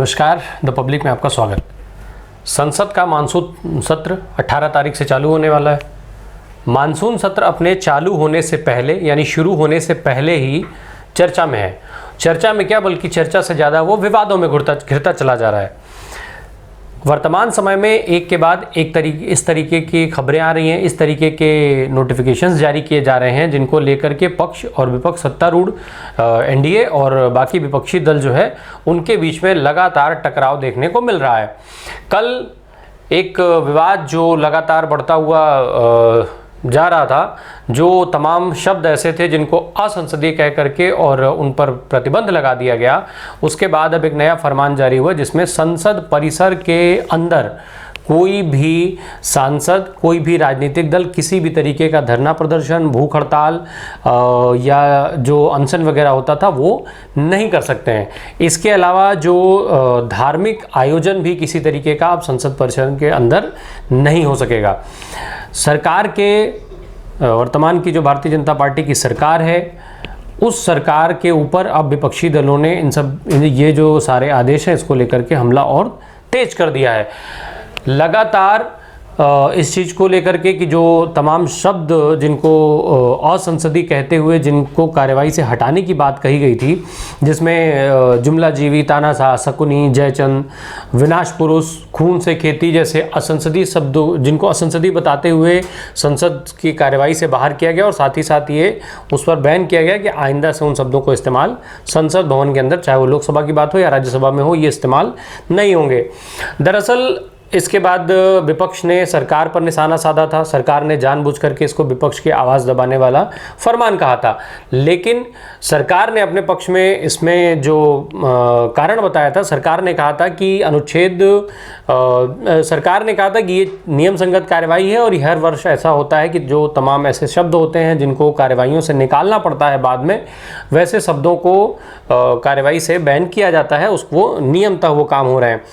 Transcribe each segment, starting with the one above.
नमस्कार, the public में आपका स्वागत। संसद का मानसून सत्र 18 तारीख से चालू होने वाला है। मानसून सत्र अपने चालू होने से पहले यानी शुरू होने से पहले ही चर्चा में है। चर्चा में क्या, बल्कि चर्चा से ज़्यादा वो विवादों में घिरता चला जा रहा है। वर्तमान समय में एक के बाद एक इस तरीके की खबरें आ रही हैं, इस तरीके के नोटिफिकेशंस जारी किए जा रहे हैं जिनको लेकर के पक्ष और विपक्ष, सत्तारूढ़ एनडीए और बाकी विपक्षी दल जो है उनके बीच में लगातार टकराव देखने को मिल रहा है। कल एक विवाद जो लगातार बढ़ता हुआ जा रहा था, जो तमाम शब्द ऐसे थे जिनको असंसदीय कह करके और उन पर प्रतिबंध लगा दिया गया, उसके बाद अब एक नया फरमान जारी हुआ जिसमें संसद परिसर के अंदर कोई भी सांसद, कोई भी राजनीतिक दल किसी भी तरीके का धरना प्रदर्शन, भूख हड़ताल या जो अनशन वगैरह होता था वो नहीं कर सकते हैं। इसके अलावा जो धार्मिक आयोजन भी किसी तरीके का अब संसद परिसर के अंदर नहीं हो सकेगा। सरकार के वर्तमान की जो भारतीय जनता पार्टी की सरकार है, उस सरकार के ऊपर अब विपक्षी दलों ने ये जो सारे आदेश हैं इसको लेकर के हमला और तेज कर दिया है। लगातार इस चीज़ को लेकर के कि जो तमाम शब्द जिनको असंसदीय कहते हुए जिनको कार्यवाही से हटाने की बात कही गई थी, जिसमें जुमलाजीवी, तानाशाह, शकुनी, जयचंद, विनाश पुरुष, खून से खेती जैसे असंसदीय शब्दों जिनको असंसदीय बताते हुए संसद की कार्यवाही से बाहर किया गया और साथ ही साथ ये उस पर बैन किया गया कि आइंदा से उन शब्दों को इस्तेमाल संसद भवन के अंदर, चाहे वो लोकसभा की बात हो या राज्यसभा में हो, ये इस्तेमाल नहीं होंगे। दरअसल इसके बाद विपक्ष ने सरकार पर निशाना साधा था। सरकार ने जानबूझ करके इसको विपक्ष की आवाज़ दबाने वाला फरमान कहा था, लेकिन सरकार ने अपने पक्ष में इसमें जो कारण बताया था, सरकार ने कहा था कि सरकार ने कहा था कि ये नियम संगत कार्यवाही है और हर वर्ष ऐसा होता है कि जो तमाम ऐसे शब्द होते हैं जिनको कार्यवाहियों से निकालना पड़ता है बाद में, वैसे शब्दों को कार्यवाही से बैन किया जाता है, उसको नियमतः वो काम हो रहे हैं।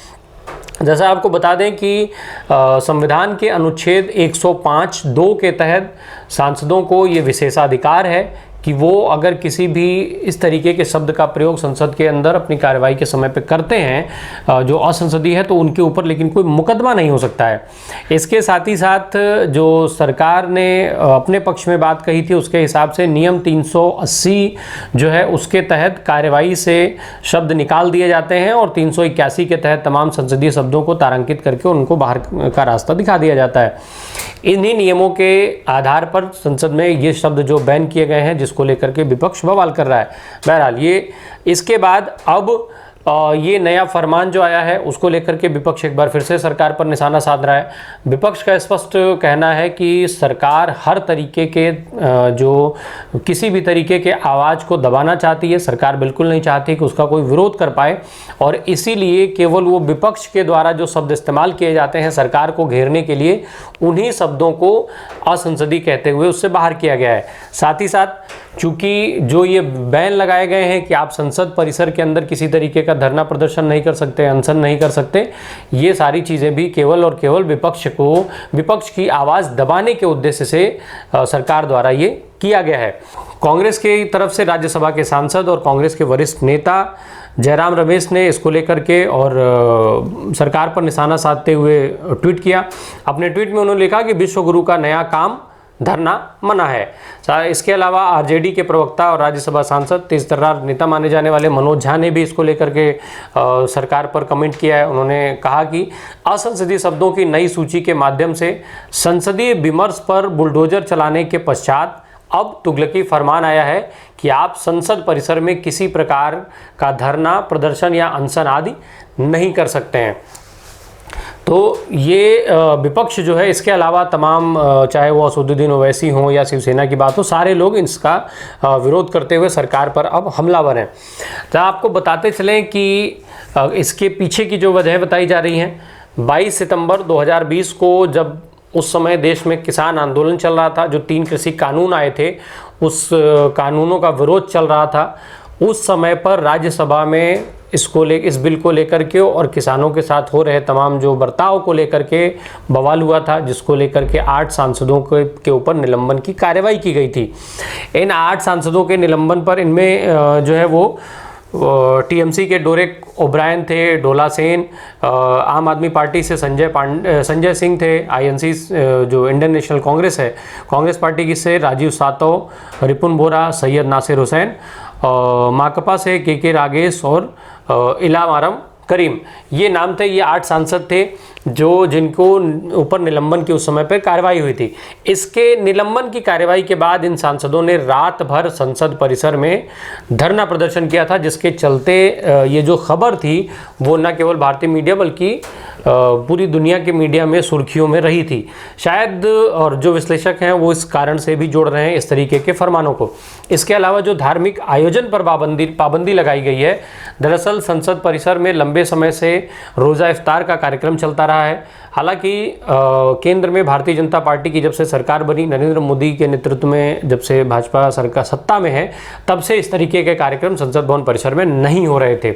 जैसा आपको बता दें कि संविधान के अनुच्छेद 105(2) के तहत सांसदों को ये विशेषाधिकार है कि वो अगर किसी भी इस तरीके के शब्द का प्रयोग संसद के अंदर अपनी कार्यवाही के समय पे करते हैं जो असंसदीय है, तो उनके ऊपर लेकिन कोई मुकदमा नहीं हो सकता है। इसके साथ ही साथ जो सरकार ने अपने पक्ष में बात कही थी, उसके हिसाब से नियम 380 जो है उसके तहत कार्यवाही से शब्द निकाल दिए जाते हैं और 381 के तहत तमाम संसदीय शब्दों को तारांकित करके उनको बाहर का रास्ता दिखा दिया जाता है। इन्हीं नियमों के आधार पर संसद में ये शब्द जो बैन किए गए हैं, जिसको लेकर के विपक्ष बवाल कर रहा है। बहरहाल ये इसके बाद अब ये नया फरमान जो आया है उसको लेकर के विपक्ष एक बार फिर से सरकार पर निशाना साध रहा है। विपक्ष का स्पष्ट कहना है कि सरकार हर तरीके के जो किसी भी तरीके के आवाज़ को दबाना चाहती है। सरकार बिल्कुल नहीं चाहती कि उसका कोई विरोध कर पाए और इसीलिए केवल वो विपक्ष के द्वारा जो शब्द इस्तेमाल किए जाते हैं सरकार को घेरने के लिए, उन्हीं शब्दों को असंसदीय कहते हुए उससे बाहर किया गया है। साथ ही साथ चूँकि जो ये बैन लगाए गए हैं कि आप संसद परिसर के अंदर किसी तरीके का धरना प्रदर्शन नहीं कर सकते, अनशन नहीं कर सकते, ये सारी चीज़ें भी केवल और केवल विपक्ष की आवाज़ दबाने के उद्देश्य से सरकार द्वारा ये किया गया है। कांग्रेस की तरफ से राज्यसभा के सांसद और कांग्रेस के वरिष्ठ नेता जयराम रमेश ने इसको लेकर के और सरकार पर निशाना साधते हुए ट्वीट किया। अपने ट्वीट में उन्होंने लिखा कि विश्व गुरु का नया काम धरना मना है। इसके अलावा आरजेडी के प्रवक्ता और राज्यसभा सांसद, तेज तर्रार नेता माने जाने वाले मनोज झा ने भी इसको लेकर के सरकार पर कमेंट किया है। उन्होंने कहा कि असंसदीय शब्दों की नई सूची के माध्यम से संसदीय विमर्श पर बुलडोजर चलाने के पश्चात अब तुगलकी फरमान आया है कि आप संसद परिसर में किसी प्रकार का धरना, प्रदर्शन या अनशन आदि नहीं कर सकते हैं। तो ये विपक्ष जो है, इसके अलावा तमाम चाहे वो असदुद्दीन ओवैसी हो या शिवसेना की बात हो, सारे लोग इसका विरोध करते हुए सरकार पर अब हमलावर हैं। तो आपको बताते चलें कि इसके पीछे की जो वजह बताई जा रही है, 22 सितंबर 2020 को जब उस समय देश में किसान आंदोलन चल रहा था, जो 3 कृषि कानून आए थे, उस कानूनों का विरोध चल रहा था, उस समय पर राज्यसभा में इस बिल को लेकर के और किसानों के साथ हो रहे तमाम जो बर्ताव को लेकर के बवाल हुआ था, जिसको लेकर के 8 सांसदों के ऊपर निलंबन की कार्रवाई की गई थी। इन 8 सांसदों के निलंबन पर इनमें जो है वो टीएमसी के डोरेक ओब्रायन थे, डोला सेन, आम आदमी पार्टी से संजय सिंह थे, आईएनसी जो इंडियन नेशनल कांग्रेस है, कांग्रेस पार्टी की से राजीव सातव, रिपुन बोरा, सैयद नासिर हुसैन, माकपा से के रागेश और इलामारम करीम, ये नाम थे। ये 8 सांसद थे जो जिनको ऊपर निलंबन की उस समय पर कार्रवाई हुई थी। इसके निलंबन की कार्रवाई के बाद इन सांसदों ने रात भर संसद परिसर में धरना प्रदर्शन किया था, जिसके चलते ये जो खबर थी वो न केवल भारतीय मीडिया बल्कि पूरी दुनिया के मीडिया में सुर्खियों में रही थी शायद, और जो विश्लेषक हैं वो इस कारण से भी जोड़ रहे हैं इस तरीके के फरमानों को। इसके अलावा जो धार्मिक आयोजन पर पाबंदी लगाई गई है, दरअसल संसद परिसर में लंबे समय से रोज़ा इफ्तार का कार्यक्रम चलता रहा है। हालांकि केंद्र में भारतीय जनता पार्टी की जब से सरकार बनी, नरेंद्र मोदी के नेतृत्व में जब से भाजपा सरकार सत्ता में है, तब से इस तरीके के कार्यक्रम संसद भवन परिसर में नहीं हो रहे थे।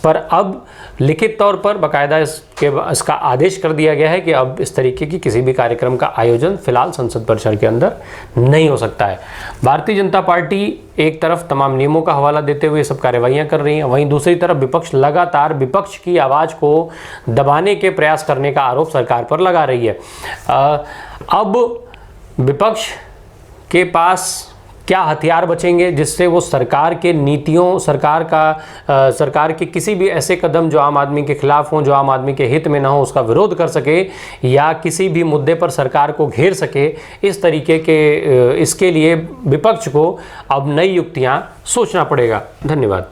पर अब लिखित तौर पर बाकायदा इसका आदेश कर दिया गया है कि अब इस तरीके की किसी भी कार्यक्रम का आयोजन फिलहाल संसद परिसर के अंदर नहीं हो सकता है। भारतीय जनता पार्टी एक तरफ तमाम नियमों का हवाला देते हुए सब कार्रवाइयाँ कर रही हैं, वहीं दूसरी तरफ विपक्ष लगातार विपक्ष की आवाज़ को दबाने के प्रयास करने का आरोप सरकार पर लगा रही है। अब विपक्ष के पास क्या हथियार बचेंगे जिससे वो सरकार के नीतियों, सरकार के किसी भी ऐसे कदम जो आम आदमी के खिलाफ हों, जो आम आदमी के हित में ना हो, उसका विरोध कर सके या किसी भी मुद्दे पर सरकार को घेर सके। इस तरीके के इसके लिए विपक्ष को अब नई युक्तियां सोचना पड़ेगा। धन्यवाद।